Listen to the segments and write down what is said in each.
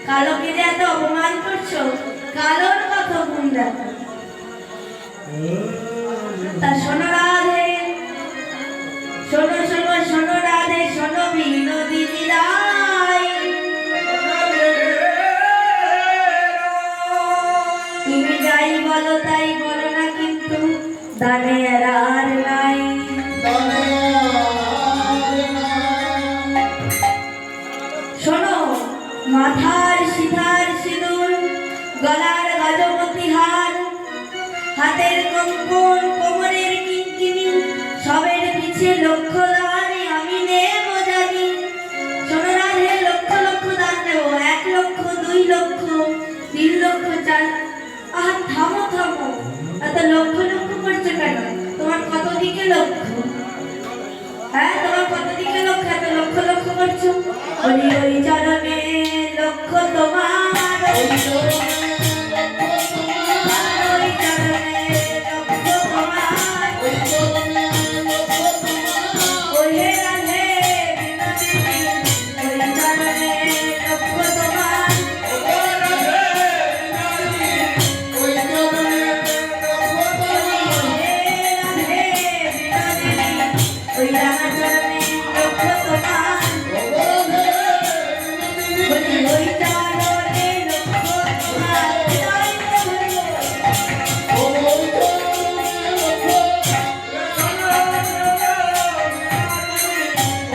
কালোকে যে এত অপমান করছো, কালোর কত গুণ দেখো। তা শোনো রাধে, শোনো শোনো শোনো রাধে, শোনো বিনোদিনী রায়, তুমি যাই বলো তাই বলো না, কিন্তু দানে আর নাই। শোনো মাথার সিঁথার সিঁদুর, গলার গজপতি হার, হাতের কঙ্কন, কোমরের কিঙ্কিনি, সবের পিছে লক্ষ দান আমি নেব জানি। শোনো রাধে, লক্ষ লক্ষ দান নেব, 1 লক্ষ, 2 লক্ষ, 3 লক্ষ, 4। আহা থামো থামো, এত লক্ষ লক্ষ করছো কেন? তোমার কত দিকে লক্ষ্য? হ্যাঁ, তোমার কত দিকে লক্ষ্য? এত লক্ষ লক্ষ করছো। ওই ওই চরণে লক্ষ্য তোমার, ওই চরণে লক্ষ্য তোমার, ওই রাধে বিনোদিনী, ওই চরণে লক্ষ্য তোমার, ওই রাধা চরণে লক্ষ্য তোমার,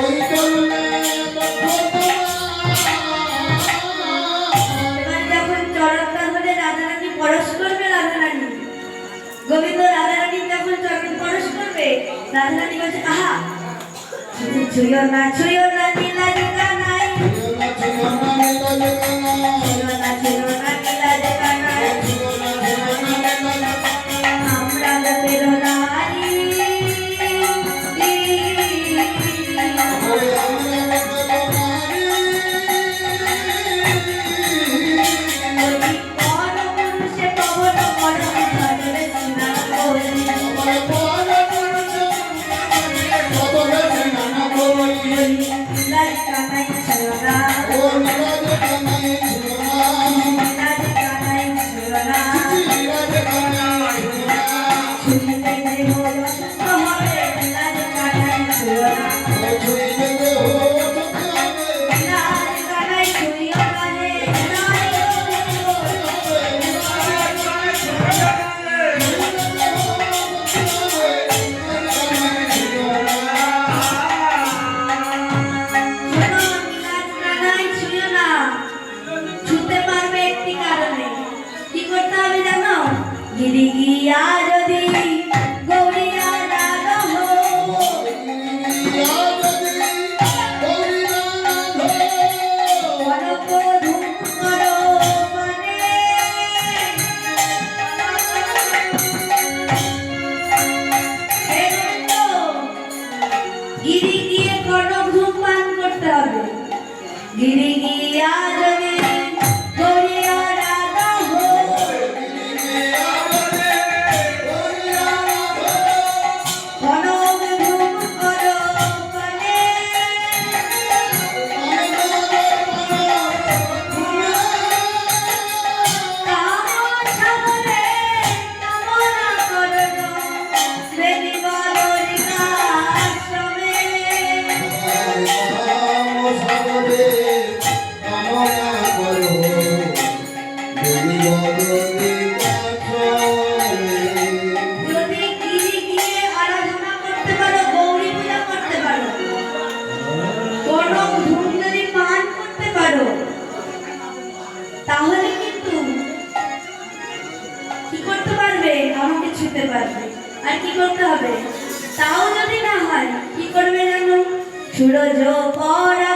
ওই চরণে লক্ষ্য তোমার। এবার যখন চরণটা ধরে রাধারানী পরশ করবে, রাধারানী গোবিন্দ রাধারানী যখন চরণ পরশ করবে, রাধারানী বলছে আহা ছুঁয়ো না ছুঁয়ো না নীলাজ কানাই, ছুঁয়ো না ছুঁয়ো না নীলাজ কানাই, আমরা লোকের নারী, পরপুরুষে পবন পরম ধরে স্নান করি, নীলাজ কানাই ছুঁয়ো না, নীলাজ কানাই ছুঁয়ো না, ছুঁইলে দেহ নষ্ট হবে, নীলাজ কানাই ছুঁয়ো না, নীলাজ কানাই ছুঁয়ো না রে, গিরি গিয়া যদি গৌরিয়া রাধা হো, কনক ধূম করো মানে, গিরি গিয়ে কনক ধূম পান করতে হবে। গিরি গিয়া যদি গৌরিয়া রাধা হো, কনক ধূম করো মানে, কামন সাগরে কামনা করো, বেনি বলরিকা আশ্রমে, যদি গিরি গিয়ে আরাধনা করতে পারো, গৌরী পূজা করতে পারো, কনক ধূম যদি পান করতে পারো, তাহলে কিন্তু কি করতে পারবে? আমাকে ছুঁতে পারবে। আর কি করতে হবে? তাও যদি না হয় কি করবে জানো? সূরজ পরা